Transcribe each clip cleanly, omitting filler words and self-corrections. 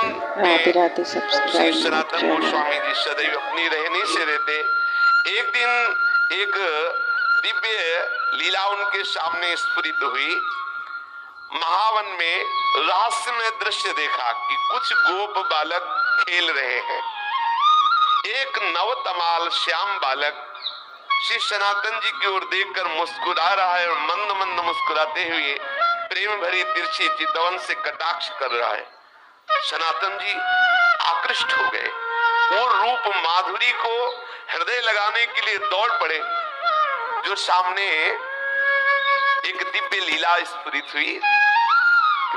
Radhe Radhe Shri subscribe Sanatan Goswami ji सदैव अपनी रहनी से रहते। एक दिन एक दिव्य लीला उनके सामने स्फुरित हुई। महावन में रहस्यमय दृश्य देखा कि कुछ गोप बालक खेल रहे हैं। एक नवतमाल श्याम बालक श्री सनातन जी की ओर देखकर मुस्कुरा रहा है और मंद मंद मुस्कुराते हुए प्रेम भरी तिरछी चितवन से कटाक्ष कर रहा है। सनातन जी आकृष्ट हो गए। वो रूप माधुरी को हृदय लगाने के लिए दौड़ पड़े। जो सामने एक दिव्य लीला स्फुरित हुई,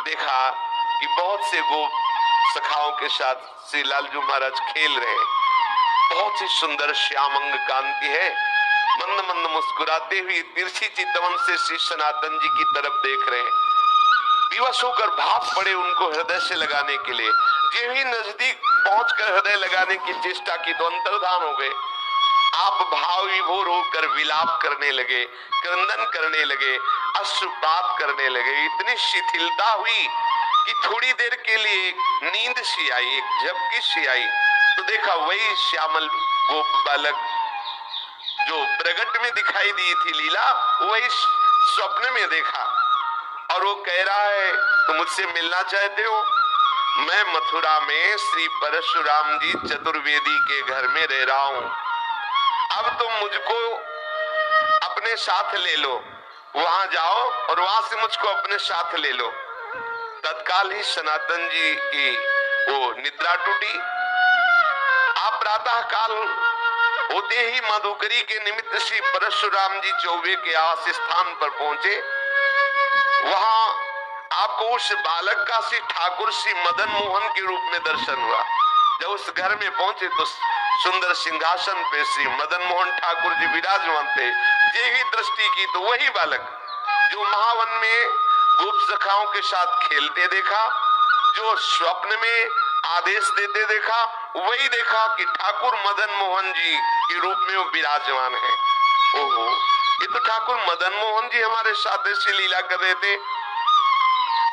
देखा कि बहुत से गोप सखाओं के साथ श्री लालजू महाराज खेल रहे हैं। बहुत ही सुंदर श्यामंग कांति है। मंद मंद मुस्कुराते हुए तिरछी चितवन से श्री सनातन जी की तरफ देख रहे हैं। विवश होकर भाग पड़े उनको हृदय से लगाने के लिए। जो ही नजदीक पहुंचकर हृदय लगाने की चेष्टा की तो अंतर्धान हो गए। आप भाव विभोर होकर विलाप करने लगे, क्रंदन करने लगे, अश्रुपात करने लगे। इतनी शिथिलता हुई कि थोड़ी देर के लिए नींद सी आई, एक झपकी सी आई। तो देखा वही श्यामल गोप बालक जो प्रगट में दिखाई दी थी लीला, वही स्वप्न में देखा। और वो कह रहा है, तुम मुझसे मिलना चाहते हो? मैं मथुरा में श्री परशुराम जी चतुर्वेदी के घर में रह रहा हूं। अब तुम मुझको अपने साथ ले लो। वहां जाओ और वहां से मुझको अपने साथ ले लो। तत्काल ही सनातन जी की वो निद्रा टूटी। आप प्रातः काल होते ही मधुकरी के निमित्त श्री परशुराम जी चौबे के आवास स्थान पर पहुंचे। वहां आपको उस बालक का श्री ठाकुर श्री मदन मोहन के रूप में दर्शन हुआ। जब उस घर में पहुंचे तो सुंदर सिंहासन पे श्री मदन मोहन ठाकुर जी विराजमान थे। जे ही दृष्टि की तो वही बालक जो महावन में गोप सखाओं के साथ खेलते देखा, जो स्वप्न में आदेश देते देखा, वही देखा कि ठाकुर मदन मोहन जी के रूप में वो विराजमान है। ओहो, ये तो ठाकुर मदन मोहन जी हमारे साथ ऐसी लीला कर रहे थे।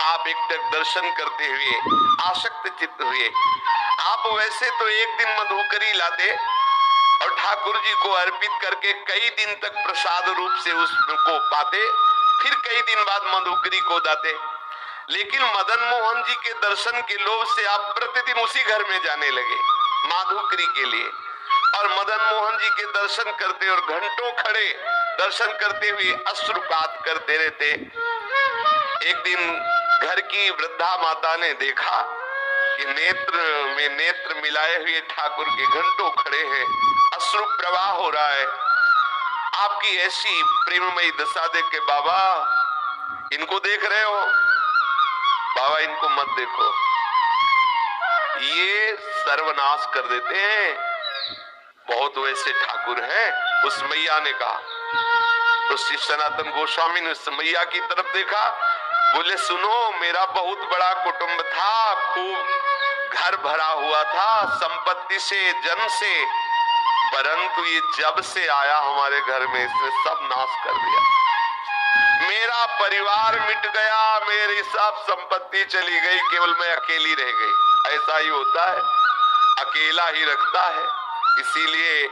आप एक टक दर्शन करते हुए आसक्त चित्त हुए। आप वैसे तो एक दिन मधुकरी लाते और ठाकुर जी को अर्पित करके कई दिन तक प्रसाद रूप से उसको पाते, फिर कई दिन बाद मधुकरी को दाते। लेकिन मदन मोहन जी के दर्शन के लोभ से आप प्रतिदिन उसी घर में जाने लगे माधुकरी के लिए। और मदन मोहन जी के दर्शन करते और घंटों खड़े दर्शन करते हुए अश्रुपात करते रहते। एक दिन घर की वृद्धा माता ने देखा कि नेत्र में नेत्र मिलाए हुए ठाकुर के घंटों खड़े हैं, अश्रु प्रवाह हो रहा है। आपकी ऐसी प्रेममयी दशा देख के, बाबा इनको देख रहे हो? बाबा इनको मत देखो, ये सर्वनाश कर देते हैं। बहुत वैसे ठाकुर हैं। उस मैया ने कहा। तो श्री सनातन गोस्वामी ने उस मैया की तरफ देखा, बोले सुनो, मेरा बहुत बड़ा कुटुंब था, खूब घर भरा हुआ था संपत्ति से, जन से, परंतु ये जब से आया हमारे घर में इसने सब नाश कर दिया। मेरा परिवार मिट गया, मेरी सब संपत्ति चली गई, केवल मैं अकेली रह गई। ऐसा ही होता है, अकेला ही रखता है। इसीलिए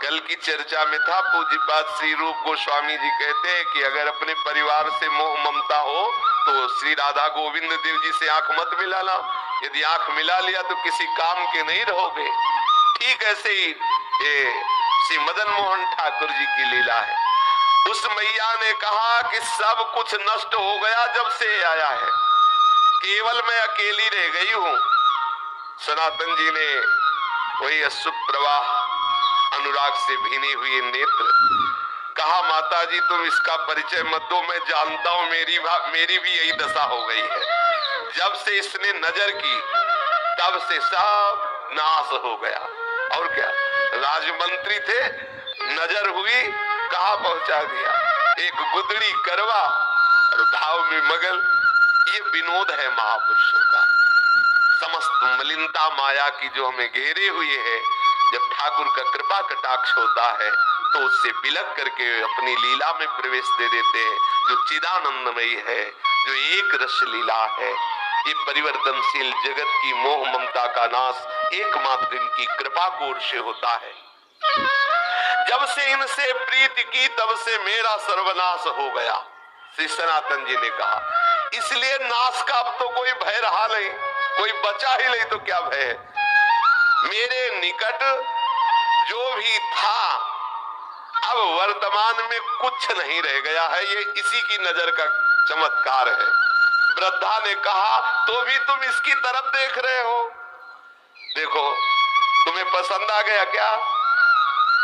कल की चर्चा में था, पूज्यपाद श्री रूप गोस्वामी जी कहते हैं कि अगर अपने परिवार से मोह ममता हो तो श्री राधा गोविंद देव जी से आंख मत मिलाना। यदि आंख मिला लिया तो किसी काम के नहीं रहोगे। ठीक ऐसे ही ये श्री मदन मोहन ठाकुर जी की लीला है। उस मैया ने कहा कि सब कुछ नष्ट हो गया जब से आया है, केवल मैं अकेली रह गई हूं। सनातन जी ने वही अश्रु प्रवाह अनुराग से भीनी हुई नेत्र कहा, माता जी तुम इसका परिचय मत दो, मैं जानता हूं मेरी भी यही दशा हो गई है। जब से इसने नजर की तब से सब नाश हो गया। और क्या, राजमंत्री थे, नजर हुई, कहा पहुंचा दिया, एक गुदड़ी करवा और भाव में मगल। ये विनोद है महापुरुषों का। समस्त मलिनता माया की जो हमें घेरे हुए है, जब ठाकुर का कृपा कटाक्ष होता है तो उससे बिलक करके अपनी लीला में प्रवेश दे देते हैं, जो चिदानंदमयी है, जो एक रस लीला है। ये परिवर्तनशील जगत की मोह ममता का नाश एकमात्र इनकी कृपा की ओर से होता है। जब से इनसे प्रीति की तब से मेरा सर्वनाश हो गया, श्री सनातन जी ने कहा। इसलिए नाश का अब तो कोई भय रहा नहीं, कोई बचा ही नहीं तो क्या भय है। मेरे निकट जो भी था अब वर्तमान में कुछ नहीं रह गया है, ये इसी की नजर का चमत्कार है। वृद्धा ने कहा तो भी तुम इसकी तरफ देख रहे हो, देखो तुम्हें पसंद आ गया क्या?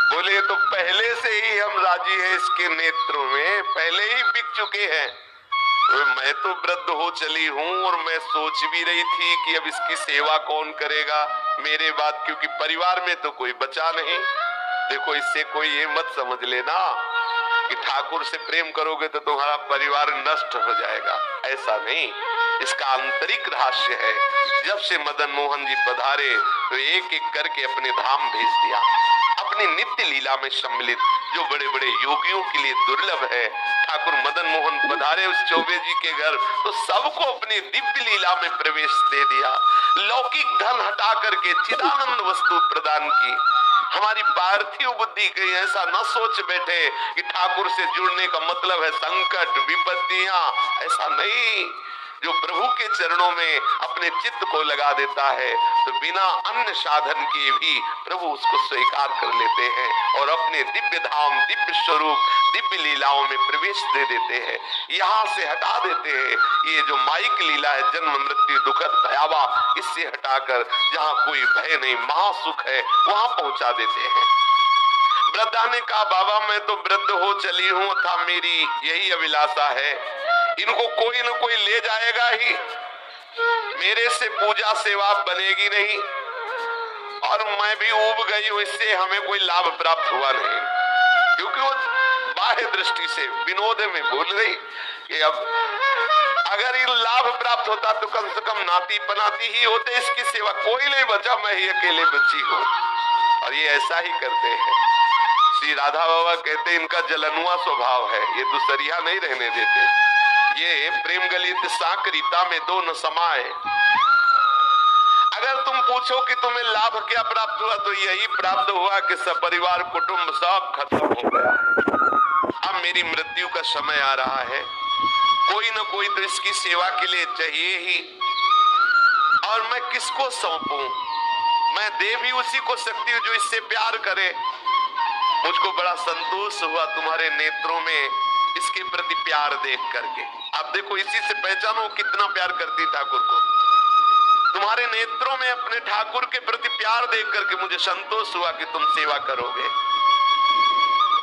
बोले तो पहले से ही हम राजी हैं, इसके नेत्रों में पहले ही बिक चुके हैं। तो मैं तो वृद्ध हो चली हूँ और मैं सोच भी रही थी कि अब इसकी सेवा कौन करेगा मेरे बाद, क्योंकि परिवार में तो कोई बचा नहीं। देखो इससे कोई ये मत समझ लेना कि ठाकुर से प्रेम करोगे तो तुम्हारा परिवार नष्ट हो जाएगा, ऐसा नहीं। इसका आंतरिक रहस्य है। जब से मदन मोहन जी पधारे तो एक एक करके अपने धाम भेज दिया, अपनी नित्य लीला में सम्मिलित, जो बड़े बड़े योगियों के लिए दुर्लभ है। ठाकुर मदन मोहन पधारे उस चौबे जी के घर तो सबको अपनी दिव्य लीला में प्रवेश दे दिया। लौकिक धन हटा करके चिदानंद वस्तु प्रदान की। हमारी पार्थिव बुद्धि कहीं ऐसा न सोच बैठे कि ठाकुर से जुड़ने का मतलब है संकट विपत्तियां, ऐसा नहीं। जो प्रभु के चरणों में अपने चित्त को लगा देता है तो बिना अन्य साधन के भी प्रभु उसको स्वीकार कर लेते हैं और अपने दिव्य धाम, दिव्य स्वरूप, दिव्य लीलाओं में प्रवेश दे देते हैं। यहाँ से हटा देते हैं ये जो माइक लीला है, जन्म मृत्यु दुखद भयावह, इससे हटाकर जहाँ कोई भय नहीं, महासुख है, वहां पहुंचा देते हैं। वृद्धा ने कहा बाबा मैं तो वृद्ध हो चली हूँ, था मेरी यही अभिलाषा है, इनको कोई न कोई ले जाएगा ही, मेरे से पूजा सेवा बनेगी नहीं और मैं भी ऊब गई हूं, इससे हमें कोई लाभ प्राप्त हुआ नहीं। क्योंकि वो बाह्य दृष्टि से विनोद में बोल रही कि अब अगर ये लाभ प्राप्त होता तो कम से कम नाती पनाती ही होते, इसकी सेवा कोई नहीं बचा, मैं ही अकेले बची हूँ। और ये ऐसा ही करते हैं। श्री राधा बाबा कहते इनका जलनुआ स्वभाव है, ये दूसरिया नहीं रहने देते। ये प्रेम गलित साकरीता में दो न समाए। अगर तुम पूछो कि तुम्हें लाभ क्या प्राप्त हुआ तो यही प्राप्त हुआ कि सपरिवार कुटुंब सब खत्म हो गया। अब मेरी मृत्यु का समय आ रहा है, कोई न कोई तो इसकी सेवा के लिए चाहिए ही, और मैं किसको सौंपूं? मैं दे भी उसी को सकती हूँ जो इससे प्यार करे। मुझको बड़ा संतोष हुआ तुम्हारे नेत्रों में इसके प्रति प्यार देख करके। आप देखो इसी से पहचानो कितना प्यार करती ठाकुर को। तुम्हारे नेत्रों में अपने ठाकुर के प्रति प्यार देख करके मुझे संतोष हुआ कि तुम सेवा करोगे।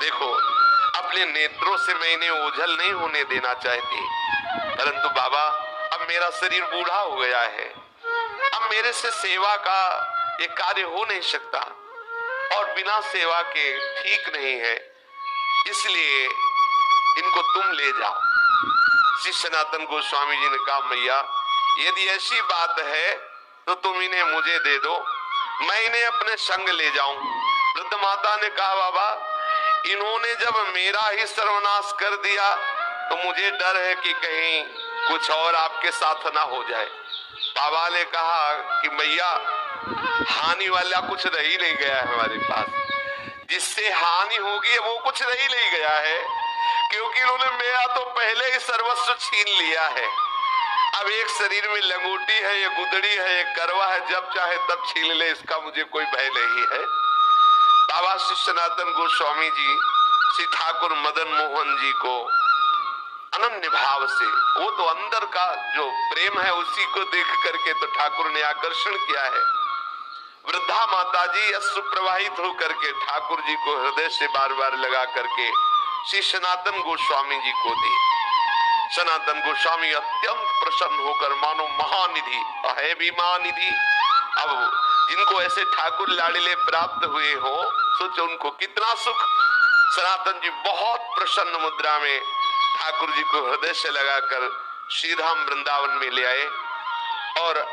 देखो अपने नेत्रों से मैं इन्हें ओझल नहीं होने देना चाहती, परंतु बाबा अब मेरा शरीर बूढ़ा हो गया है, अब मेरे से सेवा का ये कार्य हो नहीं सकता और बिना सेवा के ठीक नहीं है, इसलिए इनको तुम ले जाओ। श्री सनातन गोस्वामी जी ने कहा मैया यदि ऐसी बात है तो तुम इन्हें मुझे दे दो, मैं इन्हें अपने संग ले जाऊं। वृद्ध माता ने कहा बाबा इन्होंने जब मेरा ही सर्वनाश कर दिया तो मुझे डर है कि कहीं कुछ और आपके साथ ना हो जाए। बाबा ने कहा कि मैया हानि वाला कुछ रह ही नहीं गया है हमारे पास, जिससे हानि होगी वो कुछ रह ही नहीं गया है, क्योंकि इन्होंने मेरा तो पहले ही सर्वस्व छीन लिया है। अब एक शरीर में लंगोटी है, ये गुदड़ी है, ये करवा है, जब चाहे तब छीन ले, इसका मुझे कोई भय नहीं है। बाबा श्री सनातन गोस्वामी जी श्री ठाकुर मदन मोहन जी को अनन्य भाव से, वो तो अंदर का जो प्रेम है उसी को देख करके तो ठाकुर ने आकर्षण किया है। वृद्धा माता जी अश्रु प्रवाहित होकर के ठाकुर जी को हृदय से बार बार लगा करके श्री सनातन गोस्वामी जी को दी। सनातन गोस्वामी अत्यंत प्रसन्न होकर मानो महानिधि है भी महानिधि, अब जिनको ऐसे ठाकुर लाडले प्राप्त हुए हो सोचो उनको कितना सुख। सनातन जी बहुत प्रसन्न मुद्रा में ठाकुर जी को हृदय से लगाकर श्री धाम वृंदावन में ले आए और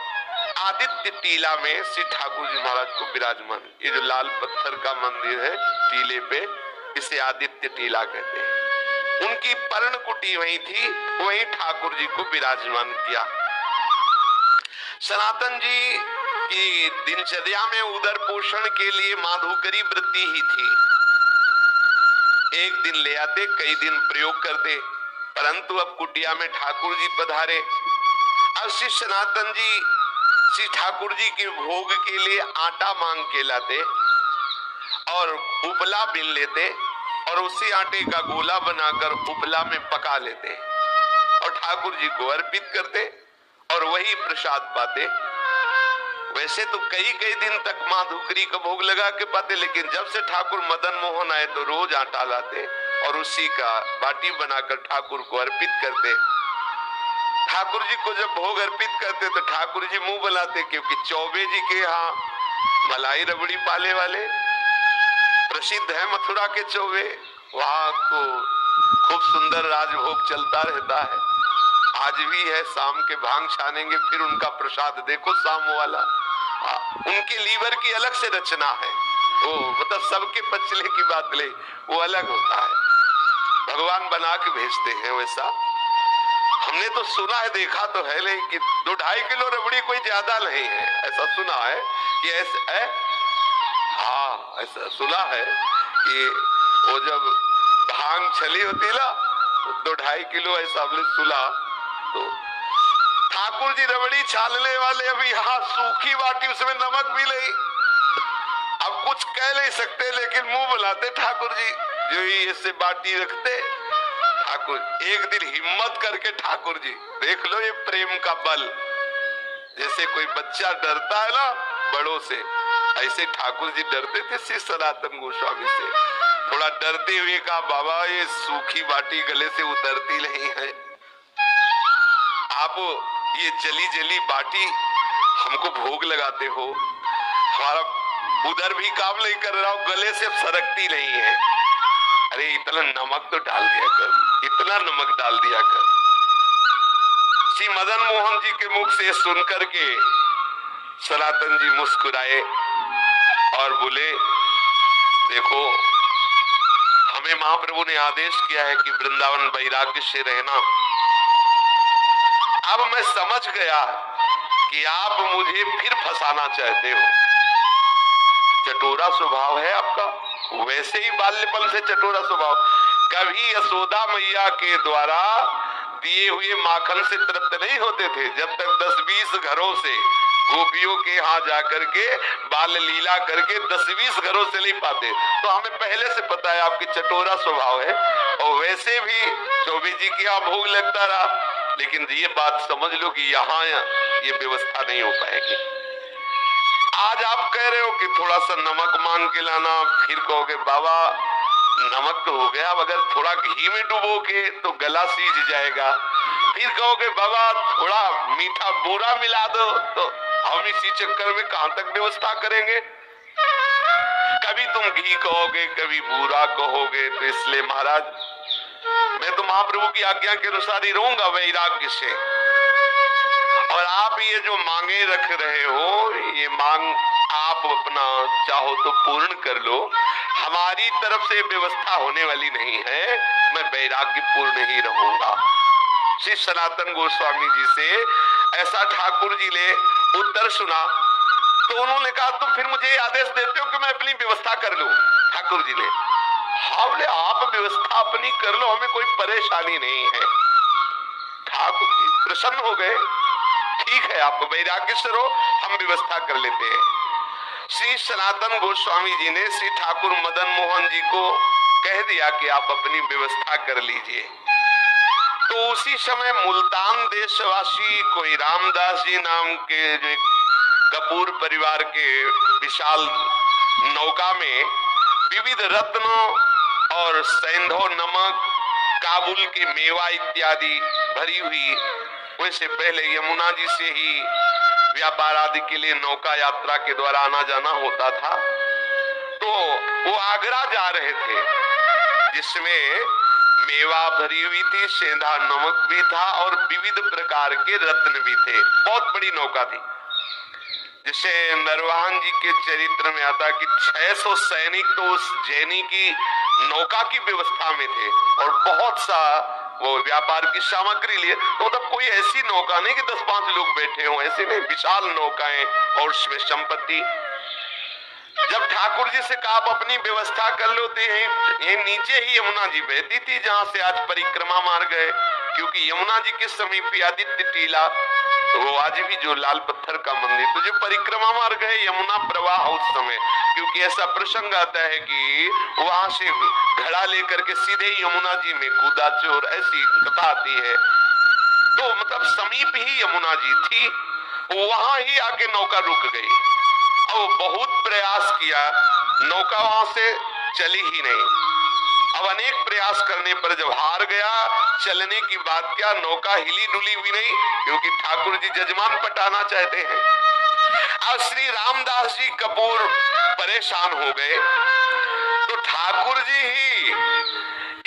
आदित्य टीला में श्री ठाकुर जी महाराज को विराजमान, ये जो लाल पत्थर का मंदिर है टीले पे, इसे आदित्य टीला कहते हैं। उनकी पर्णकुटी वही थी, वही ठाकुर जी को विराजमान किया। सनातन जी की दिनचर्या में उदर पोषण के लिए माधुकरी वृत्ति ही थी। एक दिन ले आते, कई दिन प्रयोग करते, परंतु अब कुटिया में ठाकुर जी पधारे। अब श्री सनातन जी श्री ठाकुर जी के भोग के लिए आटा मांग के लाते और उपला बीन लेते और उसी आटे का गोला बनाकर उपला में पका लेते और ठाकुर जी को अर्पित करते और वही प्रसाद पाते। वैसे तो कई कई दिन तक माधुकरी का भोग लगा के पाते, लेकिन जब से ठाकुर मदन मोहन आए तो रोज आटा लाते और उसी का बाटी बनाकर ठाकुर को अर्पित करते। ठाकुर जी को जब भोग अर्पित करते तो ठाकुर जी मुंह बनाते, क्योंकि चौबे जी के यहाँ मलाई रबड़ी पाले वाले प्रसिद्ध है, मथुरा के चौबे, वहां तो खूब सुंदर राजभोग चलता रहता है। आज भी है, शाम के भांग छानेंगे फिर उनका प्रसाद देखो शाम वाला। उनके लीवर की अलग से रचना है, वो मतलब सबके पचले की बात ले, वो अलग होता है, भगवान बना के भेजते हैं वैसा। हमने तो सुना है, देखा तो है नहीं कि 2-2.5 किलो रबड़ी कोई ज्यादा नहीं है, ऐसा सुना है कि ऐसे है। हाँ, ऐसा सुना है कि वो जब भांग छली होती ना 2-2.5 किलो ऐसा हमने सुना। तो ठाकुर जी रबड़ी छानने वाले अभी यहाँ सूखी बाटी, उसमें नमक भी नहीं, अब कुछ कह नहीं सकते, लेकिन मुंह बुलाते ठाकुर जी जो ही ऐसे बाटी रखते। ठाकुर एक दिन हिम्मत करके ठाकुर जी देख लो ये प्रेम का बल, जैसे कोई बच्चा डरता है ना बड़ों से, ऐसे ठाकुर जी डरते थे श्री सनातन गोस्वामी से। थोड़ा डरते हुए कहा, बाबा ये सूखी बाटी गले से उतरती नहीं है, आप ये जली जली बाटी हमको भोग लगाते हो, हमारा उधर भी काम नहीं कर रहा हो, गले से सरकती नहीं है। अरे इतना नमक तो डाल दिया कर, इतना नमक डाल दिया कर। श्री मदन मोहन जी के मुख से सुनकर के सनातन जी मुस्कुराए और बोले, देखो हमें महाप्रभु ने आदेश किया है कि वृंदावन वैराग्य से रहना। अब मैं समझ गया कि आप मुझे फिर फंसाना चाहते हो, चटोरा स्वभाव है आपका, वैसे ही बाल्यपन से चटोरा स्वभाव। कभी यशोदा मैया के द्वारा दिए हुए माखन से तृप्त नहीं होते थे, जब तक 10-20 घरों से गोपियों के यहाँ जाकर के बाल लीला करके 10-20 घरों से नहीं पाते। तो हमें पहले से पता है आपकी चटोरा स्वभाव है, और वैसे भी चौबे जी के यहाँ भोग लगता रहा। लेकिन ये बात समझ लो कि यहाँ ये व्यवस्था नहीं हो पाएगी। आज आप कह रहे हो कि थोड़ा सा नमक मांग के लाना, फिर कहोगे बाबा नमक तो हो गया, अगर थोड़ा घी में डुबो के तो गला सीज जाएगा, फिर कहोगे बाबा थोड़ा मीठा बूरा मिला दो, तो हम इसी चक्कर में कहां तक व्यवस्था करेंगे। कभी तुम घी कहोगे, कभी बूरा कहोगे, तो इसलिए महाराज मैं तो महाप्रभु की आज्ञा के अनुसार ही रहूंगा वैराग्य से। और आप ये जो मांगे रख रहे हो, ये मांग आप अपना चाहो तो पूर्ण कर लो, हमारी तरफ से व्यवस्था होने वाली नहीं है, मैं वैराग्य पूर्ण ही रहूंगा। श्री सनातन गोस्वामी जी से ऐसा ठाकुर जी ने उत्तर सुना, तो उन्होंने कहा तुम फिर मुझे आदेश देते हो कि मैं अपनी व्यवस्था कर लूं। ठाकुर जी ने बोले आप व्यवस्था अपनी कर लो, हमें कोई परेशानी नहीं है। ठाकुर जी प्रसन्न हो गए, ठीक है आप वैराग्य से रहो, हम व्यवस्था कर लेते हैं। श्री सनातन गोस्वामी जी ने श्री ठाकुर मदन मोहन जी को कह दिया कि आप अपनी व्यवस्था कर लीजिए। तो उसी समय मुल्तान देशवासी कोई रामदास जी नाम के जो कपूर परिवार के विशाल नौका में विविध रत्नों और सैंधव नमक, काबुल के मेवा इत्यादि भरी हुई, वैसे पहले यमुना जी से ही व्यापार आदि के लिए नौका यात्रा के द्वारा आना जाना होता था। तो वो आगरा जा रहे थे, जिसमें मेवा भरी हुई थी, सेंधा नमक भी था और विविध प्रकार के रत्न भी थे। बहुत बड़ी नौका थी, जिसे नरवाहन जी के चरित्र में आता कि 600 सैनिक तो उस जैनी की नौका की व्यवस्था में थे और बहुत सा वो व्यापार की सामग्री लिए, तो मतलब कोई ऐसी नौका नहीं कि 10-5 लोग बैठे हों, ऐसे नहीं, विशाल नौकाएं और उसमें संपत्ति। जब ठाकुर जी से कहा आप अपनी व्यवस्था कर लो, तो यही नीचे ही यमुना जी बहती थी जहां से आज परिक्रमा मार गए, क्योंकि यमुना जी के समीप ही आदित्य टीला, वो आज भी जो लाल पत्थर का मंदिर, तो जो परिक्रमा मार गए यमुना प्रवाह उस समय, क्योंकि ऐसा प्रसंग आता है कि वहां से घड़ा लेकर के सीधे यमुना जी में कूदा चोर, ऐसी कथा आती है। तो मतलब समीप ही यमुना जी थी, वहां ही आके नौका रुक गई। अब बहुत प्रयास किया, नौका वहां से चली ही नहीं। अब अनेक प्रयास करने पर जब हार गया, चलने की बात क्या, नौका हिली डुली भी नहीं, क्योंकि ठाकुर जी जजमान पटाना चाहते हैं। अब श्री रामदास जी कपूर परेशान हो गए, तो ठाकुर जी ही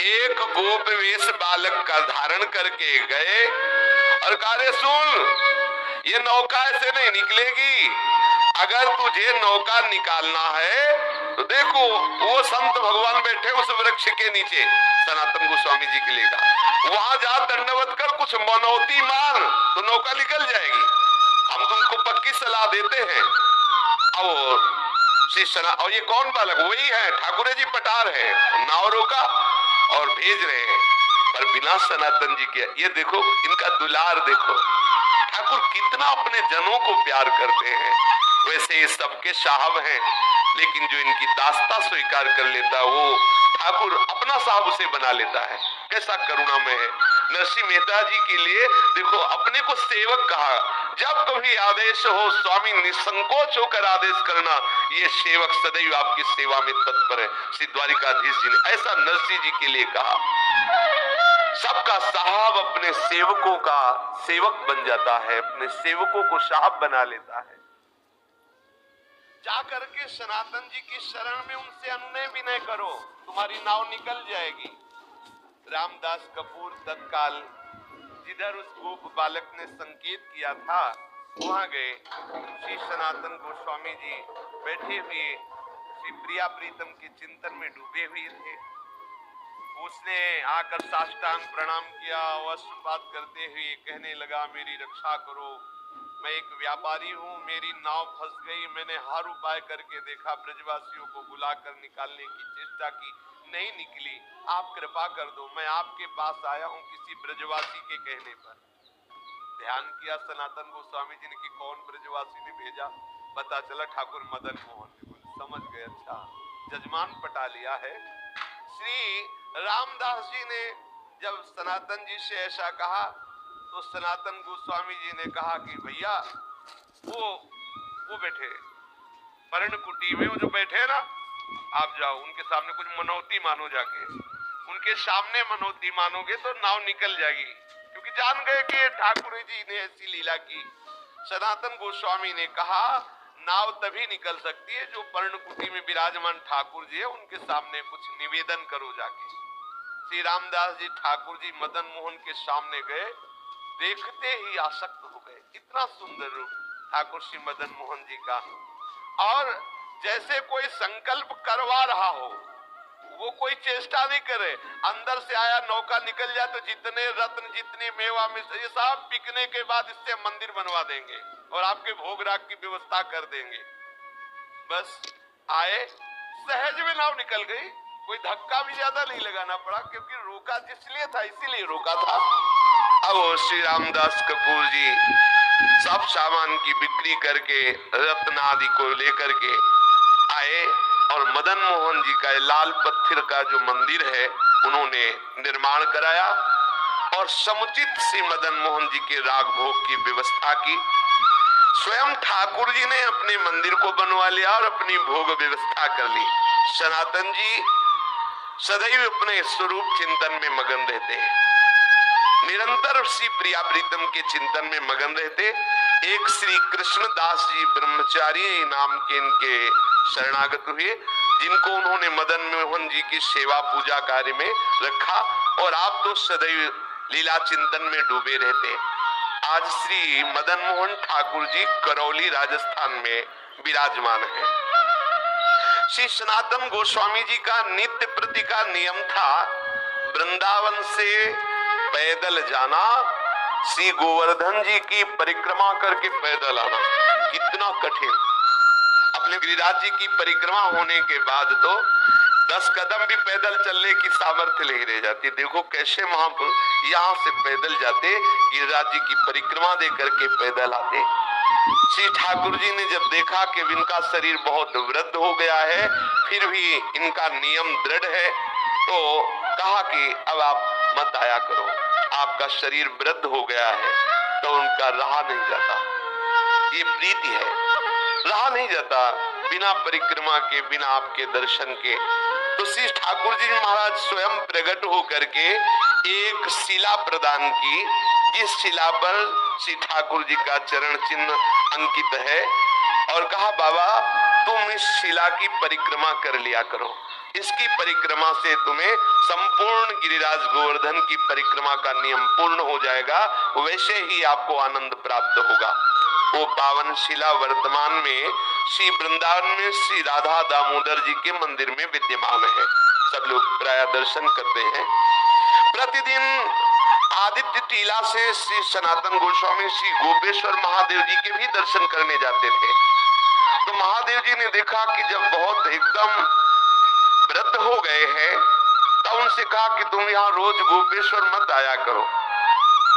एक गोप वेश बालक का धारण करके गए और कहा, सुन, ये नौका ऐसे नहीं निकलेगी, अगर तुझे नौका निकालना है तो देखो वो संत भगवान बैठे उस वृक्ष के नीचे, सनातन गोस्वामी जी के लिए कहा, वहां जा दंडवत कर, कुछ मनौती मांग तो नौका निकल जाएगी, हम तुमको पक्की सलाह देते हैं। और और ये कौन बालक, वही है ठाकुर जी पटार है, नाव रोका और भेज रहे हैं, पर बिना सनातन जी के। ये देखो इनका दुलार देखो, ठाकुर कितना अपने जनों को प्यार करते हैं। वैसे ये सबके साहब हैं, लेकिन जो इनकी दास्ता स्वीकार कर लेता है वो ठाकुर अपना साहब उसे बना लेता है। कैसा करुणामय है। नरसिंह मेहता जी के लिए देखो अपने को सेवक कहा, जब कभी आदेश हो स्वामी निसंकोच होकर आदेश करना, ये सेवक सदैव आपकी सेवा में तत्पर है। श्री द्वारिकाधीश जी ने ऐसा नरसिंह जी के लिए कहा। सबका साहब अपने सेवकों का सेवक बन जाता है, अपने सेवकों को साहब बना लेता है। जाकर के सनातन जी की शरण में उनसे अनुनय विनय करो, तुम्हारी नाव निकल जाएगी। रामदास कपूर तत्काल जिधर उस गोप बालक ने संकेत किया था वहां गए। श्री सनातन गोस्वामी जी बैठे हुए श्री प्रिया प्रीतम के चिंतन में डूबे हुए थे। उसने आकर साष्टांग प्रणाम किया, वस्त्रपात करते हुए कहने लगा, मेरी रक्षा करो, मैं एक व्यापारी हूँ, मेरी नाव फंस गई, मैंने हर उपाय करके देखा, ब्रजवासियों को बुलाकर निकालने की चेष्टा की, नहीं निकली, आप कृपा कर दो, मैं आपके पास आया हूँ किसी ब्रजवासी के कहने पर। ध्यान किया सनातन गोस्वामी जी ने कि कौन ब्रजवासी ने भेजा, पता चला ठाकुर मदन मोहन ने। समझ गए, अच्छा जजमान पटा लिया है। श्री रामदास जी ने जब सनातन जी से ऐसा कहा तो सनातन गोस्वामी जी ने कहा कि भैया वो बैठे पर्ण कुटी में, वो जो बैठे ना, आप जाओ उनके सामने कुछ मनौती मानो, जाके उनके सामने मनौती मानोगे तो नाव निकल जाएगी, क्योंकि जान गए कि ठाकुर जी ने ऐसी लीला की। सनातन गोस्वामी ने कहा नाव तभी निकल सकती है जो पर्ण कुटी में विराजमान ठाकुर जी है उनके सामने कुछ निवेदन करो जाके। श्री रामदास जी ठाकुर जी मदन मोहन के सामने गए, देखते ही आसक्त हो गए। इतना सुंदर रूप ठाकुर श्री मदन मोहन जी का, और जैसे कोई संकल्प करवा रहा हो, वो कोई चेष्टा नहीं करे, अंदर से आया नौका निकल जाए तो जितने रत्न जितने मेवा में ये सब बिकने के बाद इससे मंदिर बनवा देंगे और आपके भोग राग की व्यवस्था कर देंगे। बस आए, सहज में नाव निकल गई, कोई धक्का भी ज्यादा नहीं लगाना पड़ा, क्योंकि रोका जिसलिए था इसीलिए रोका था। अब श्री रामदास कपूर जी सब सामान की बिक्री करके रत्न आदि को लेकर के आए और मदन मोहन जी का लाल पत्थर का जो मंदिर है उन्होंने निर्माण कराया और समुचित श्री मदन मोहन जी के राग भोग की व्यवस्था की। स्वयं ठाकुर जी ने अपने मंदिर को बनवा लिया और अपनी भोग व्यवस्था कर ली। सनातन जी सदैव अपने स्वरूप चिंतन में मगन रहते हैं, निरंतर श्री प्रिया प्रीतम के चिंतन में मगन रहते। एक श्री कृष्णदास जी ब्रह्मचारी नाम के इनके शरणागत हुए, जिनको उन्होंने मदन मोहन जी की सेवा पूजा कार्य में रखा और आप तो सदैव लीला चिंतन में डूबे रहते। आज श्री मदन मोहन ठाकुर जी करौली राजस्थान में विराजमान है। श्री सनातन गोस्वामी जी का नित्य प्रति का नियम था, वृंदावन से पैदल जाना, श्री गोवर्धन जी की परिक्रमा करके पैदल आना कितना कठिन। अपने गिरिराज जी की परिक्रमा होने के बाद तो 10 कदम भी पैदल चलने की सामर्थ्य नहीं रह जाती। देखो कैसे महापुरुष यहाँ से पैदल जाते, गिरिराज जी की परिक्रमा दे करके पैदल आते। श्री ठाकुर जी ने जब देखा कि इनका शरीर बहुत वृद्ध हो गया है, फिर भी इनका नियम दृढ़ है, तो कहा कि अब आप मत आया करो, आपका शरीर वृद्ध हो गया है। तो उनका रहा नहीं जाता, ये प्रीति है, रहा नहीं जाता बिना परिक्रमा के, बिना आपके दर्शन के। तो श्री ठाकुर जी महाराज स्वयं प्रकट होकर के एक शिला प्रदान की, जिस शिला पर श्री ठाकुर जी का चरण चिन्ह अंकित है, और कहा बाबा तुम इस शिला की परिक्रमा कर लिया करो, इसकी परिक्रमा से तुम्हें संपूर्ण गिरिराज गोवर्धन की परिक्रमा का नियम पूर्ण हो जाएगा, वैसे ही आपको आनंद प्राप्त होगा। वो पावन शिला वर्तमान में श्री वृंदावन में श्री राधा दामोदर जी के मंदिर में विद्यमान है। सब लोग प्राय दर्शन करते हैं। प्रतिदिन आदित्य टीला से श्री सनातन गोस्वामी श्री गोपेश्वर महादेव जी के भी दर्शन करने जाते थे। तो महादेव जी ने देखा कि जब बहुत एकदम वृद्ध हो गए हैं, तब उनसे कहा कि तुम यहाँ रोज गोपेश्वर मत आया करो।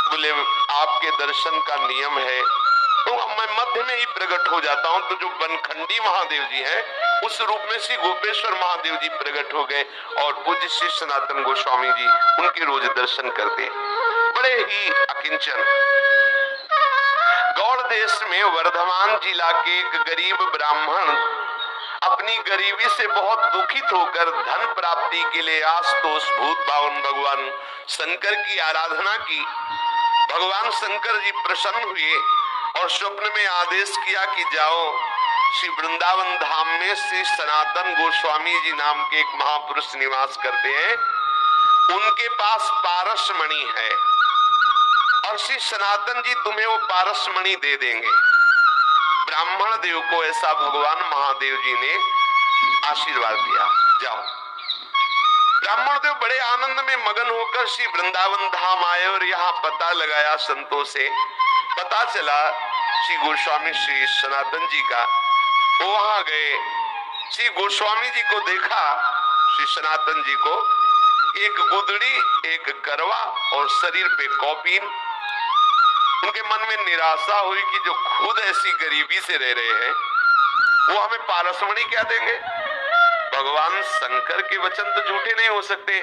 बोले आपके दर्शन का नियम है, तो मैं मध्य में ही प्रकट हो जाता हूँ। तो जो बनखंडी महादेव जी हैं, उस रूप में श्री गोपेश्वर महादेव जी प्रकट हो गए, और पूज्य श्री सनातन गोस्वामी जी उनके रोज दर्शन करते, बड़े ही अकिंचन। गौड़ देश में वर्धमान जिला के एक गरीब ब्राह्मण अपनी गरीबी से बहुत दुखित होकर धन प्राप्ति के लिए आशुतोष भूत भावन भगवान शंकर की आराधना की। भगवान शंकर जी प्रसन्न हुए और स्वप्न में आदेश किया कि जाओ श्री वृंदावन धाम में श्री सनातन गोस्वामी जी नाम के एक महापुरुष निवास करते हैं, उनके पास पारसमणि है, और श्री सनातन जी तुम्हें वो पारसमणि दे देंगे। ब्राह्मण देव को ऐसा भगवान महादेव जी ने आशीर्वाद दिया, जाओ। ब्राह्मण देव बड़े आनंद में मगन होकर श्री वृंदावन धाम आए, और यहाँ पता लगाया संतों से, पता चला श्री गोस्वामी श्री सनातन जी का। वो वहां गए, श्री गोस्वामी जी को देखा, श्री सनातन जी को, एक गुदड़ी, एक करवा और शरीर पे कौपीन। उनके मन में निराशा हुई कि जो खुद ऐसी गरीबी से रह रहे हैं, वो हमें पारसमणि क्या देंगे। भगवान शंकर के वचन तो झूठे नहीं हो सकते,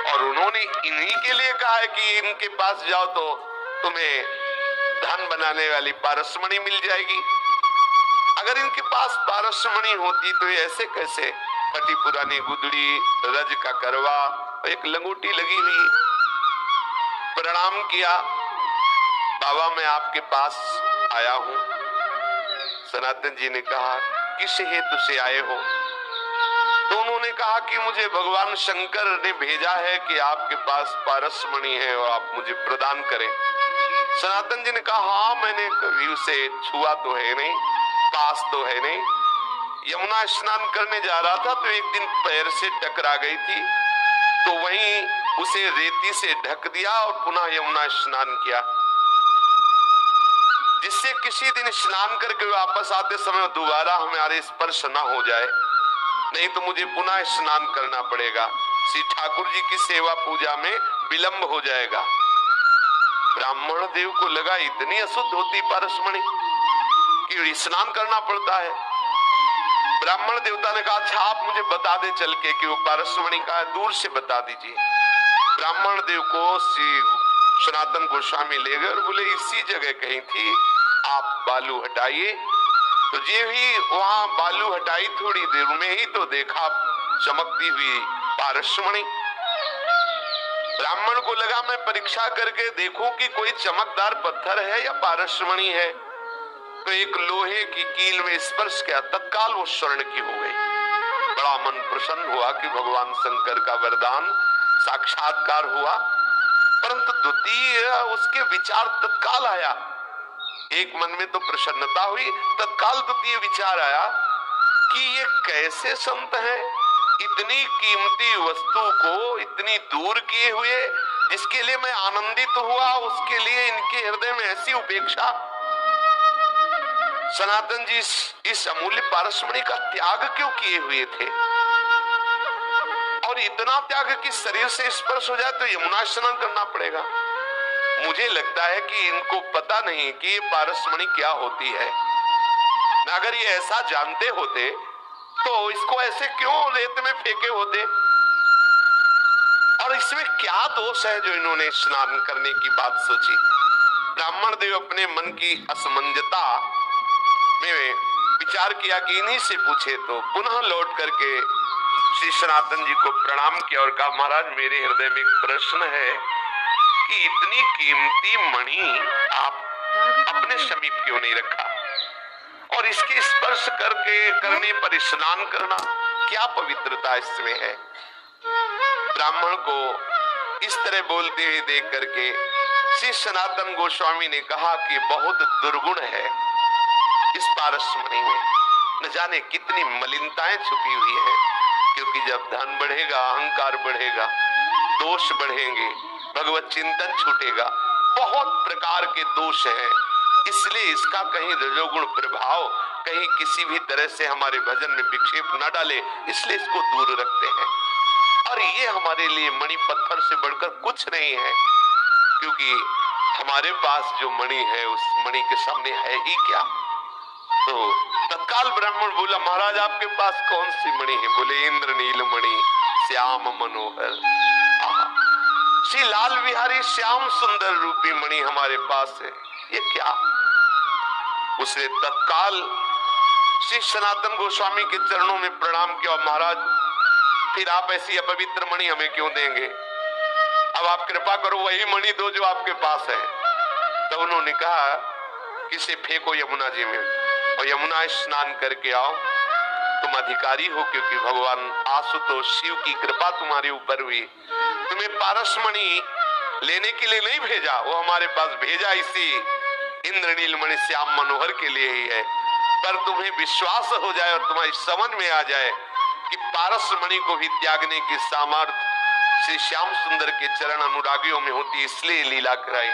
और उन्होंने इन्हीं के लिए कहा है कि इनके पास जाओ तो तुम्हें धन बनाने वाली पारसमणि मिल जाएगी। अगर इनके पास पारसमणि होती तो ये ऐसे कैसे फटी पुरानी गुदड़ी, रज का करवा, एक लंगोटी लगी हुई। प्रणाम किया, बाबा मैं आपके पास आया हूं। सनातन जी ने कहा किस हेतु से आए हो। तो उन्होंने कहा कि मुझे भगवान शंकर ने भेजा है कि आपके पास पारसमणि है और आप मुझे प्रदान करें। सनातन जी ने कहा हाँ, मैंने कभी उसे छुआ तो है नहीं, पास तो है नहीं। यमुना स्नान करने जा रहा था तो एक दिन पैर से टकरा गई थी, तो वहीं उसे रेती से ढक दिया और पुनः यमुना स्नान किया, जिससे किसी दिन स्नान करके वापस आते समय दोबारा हमारे स्पर्श न हो जाए, नहीं तो मुझे पुनः स्नान करना पड़ेगा। श्री ठाकुर जी की सेवा पूजा में विलंब हो जाएगा। ब्राह्मण देव को लगा इतनी अशुद्ध होती पारसमणि कि स्नान करना पड़ता है। ब्राह्मण देवता ने कहा अच्छा आप मुझे बता दे चल के कि वो पारसमणि का है, दूर से बता दीजिए। ब्राह्मण देव को श्री सनातन गोस्वामी ले गए और बोले इसी जगह कहीं थी, आप बालू हटाइए। तो ये भी वहां बालू हटाई, थोड़ी देर में ही तो देखा चमकती हुई पारसमणि। ब्राह्मण को लगा मैं परीक्षा करके देखूं कि कोई चमकदार पत्थर है या पारसमणि है। तो एक लोहे की कील में स्पर्श किया, तत्काल वो स्वर्ण की हो गई। बड़ा मन प्रसन्न हुआ कि भगवान शंकर का वरदान साक्षात्कार हुआ। परंतु द्वितीय उसके विचार तत्काल आया, एक मन में तो प्रसन्नता हुई, तत्काल द्वितीय विचार आया कि ये कैसे संत हैं, इतनी कीमती वस्तु को इतनी दूर किए हुए, जिसके लिए मैं आनंदित हुआ उसके लिए इनके हृदय में ऐसी उपेक्षा। सनातन जी इस अमूल्य पारसमणि का त्याग क्यों किए हुए थे? और इतना त्याग कि शरीर से स्पर्श हो जाए तो यमुना स्नान करना पड़ेगा। मुझे लगता है कि इनको पता नहीं कि ये पारसमणि क्या होती है। अगर ये ऐसा जानते होते तो इसको ऐसे क्यों रेत में फेंके होते? और इसमें क्या दोष है जो इन्होंने स्नान करने की बात सोची? ब्राह्मण देव अपने मन की असमंजसता में विचार किया कि इन्हीं से पूछे, तो पुनः लौट करके श्री सनातन जी को प्रणाम किया और कहा, महाराज मेरे हृदय में एक प्रश्न है कि इतनी कीमती मणि आप अपने समीप क्यों नहीं रखा, और इसके स्पर्श करने पर स्नान करना क्या पवित्रता इसमें है? ब्राह्मण को इस तरह बोलते हुए देख करके श्री सनातन गोस्वामी ने कहा कि बहुत दुर्गुण है इस पारसमणि में, न जाने कितनी मलिनताएं छुपी हुई है। क्योंकि जब धन बढ़ेगा, अहंकार बढ़ेगा, दोष बढ़ेंगे, भगवत चिंतन छूटेगा, बहुत प्रकार के दोष हैं। इसलिए इसका कहीं रजोगुण प्रभाव कहीं किसी भी तरह से हमारे भजन में विक्षेप न डाले, इसलिए इसको दूर रखते हैं। और ये हमारे लिए मणि पत्थर से बढ़कर कुछ नहीं है, क्योंकि हमारे पास जो मणि है उस मणि के सामने है ही क्या। तो तत्काल ब्राह्मण बोला, महाराज आपके पास कौन सी मणि है? बोले, इंद्रनील मणि श्याम मनोहर। श्री लाल बिहारी श्याम सुंदर रूपी मणि हमारे पास है। ये क्या? उसने तत्काल श्री सनातन गोस्वामी के चरणों में प्रणाम किया, महाराज फिर आप ऐसी अपवित्र मणि हमें क्यों देंगे? अब आप कृपा करो वही मणि दो जो आपके पास है। तो उन्होंने कहा कि इसे फेंको यमुना जी में और यमुना स्नान करके आओ, तुम अधिकारी हो, क्योंकि भगवान आशुतोष शिव की कृपा तुम्हारे ऊपर हुई। तुम्हें पारसमणि लेने के लिए नहीं भेजा, वो हमारे पास भेजा इसी इंद्रनील मणि श्याम मनोहर के लिए ही है। पर तुम्हें विश्वास हो जाए और तुम्हारी समझ में आ जाए कि पारसमणि को भी त्यागने की सामर्थ्य श्री श्याम सुंदर के चरण अनुरागियों में होती, इसलिए लीला कराई।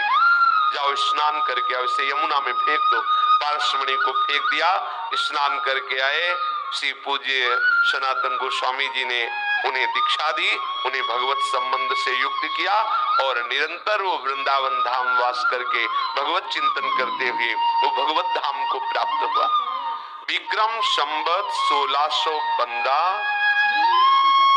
जाओ स्नान करके आओ, इसे यमुना में फेंक दो। पारसमणि को फेंक दिया, स्नान करके आए। श्री पूज्य सनातन गोस्वामी जी ने उन्हें दीक्षा दी, उन्हें भगवत संबंध से युक्त किया और निरंतर वो वृंदावन धाम वास करके भगवत चिंतन करते हुए वो भगवत धाम को प्राप्त हुआ। विक्रम संवत 1615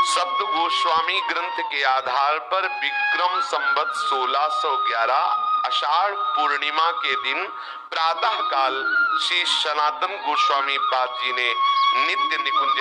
सप्त गोस्वामी ग्रंथ के आधार पर विक्रम संवत 1611 आषाढ़ पूर्णिमा के दिन प्रातः काल श्री सनातन गोस्वामी पाद जी ने नित्य निकुंज